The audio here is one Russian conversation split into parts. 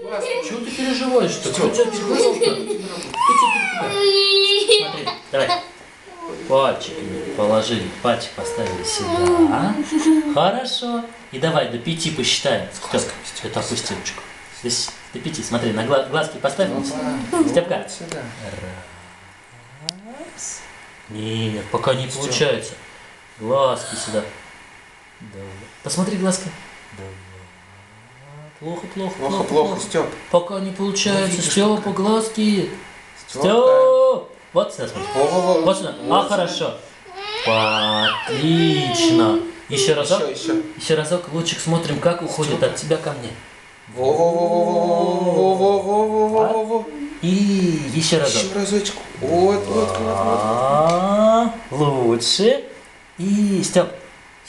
Чего ты переживаешь-то? Что тебя переживал-то? Смотри, давай. Пальчик положили, пальчик поставили сюда. Хорошо. И давай до 5 посчитаем. Степ, это опусти ручку. Здесь до 5. Смотри, на глазки поставь. Степка. Раз. Нет, пока не получается. Глазки сюда. Давай. Посмотри глазки. Давай. Плохо, Степ. Пока не получается. Степа, глазки. Степ. Вот сюда смотри. Вот сюда. Хорошо. Отлично. Еще разок. Еще разок. Лучик, смотрим, как уходит от тебя ко мне. И еще разок. Еще разочек. Вот. Лучше. И Степ,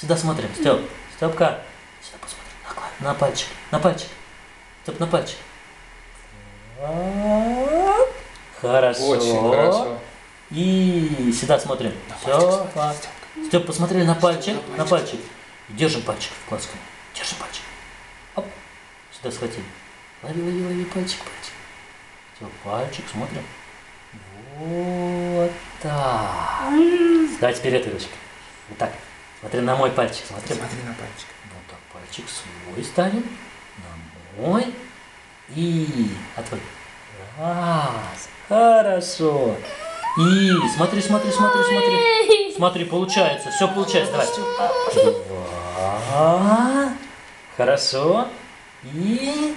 сюда смотрим. Степка. Сюда посмотри. На пальчик. Степ, на пальчик. Хорошо. Очень хорошо. И сюда смотрим. Степ, посмотрели на пальчик. Держим пальчик в глазку. Держим пальчик. Оп. Сюда схватили. Лови пальчик. Степ, пальчик, смотрим. Вот так. Давай теперь этой ручкой. Вот так. Смотри на мой пальчик. Смотри на пальчик. Вот так, пальчик свой ставим. На мой. И отводим. Раз. Хорошо. И смотри. Смотри, получается. Все получается. Давай. Два. Хорошо. И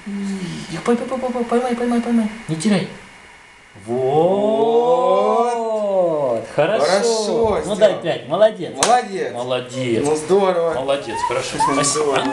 три. Поймай. Не теряй. Вот. Хорошо. Ну дай 5. Молодец. Молодец. Молодец. Ну здорово. Молодец. Хорошо. Спасибо.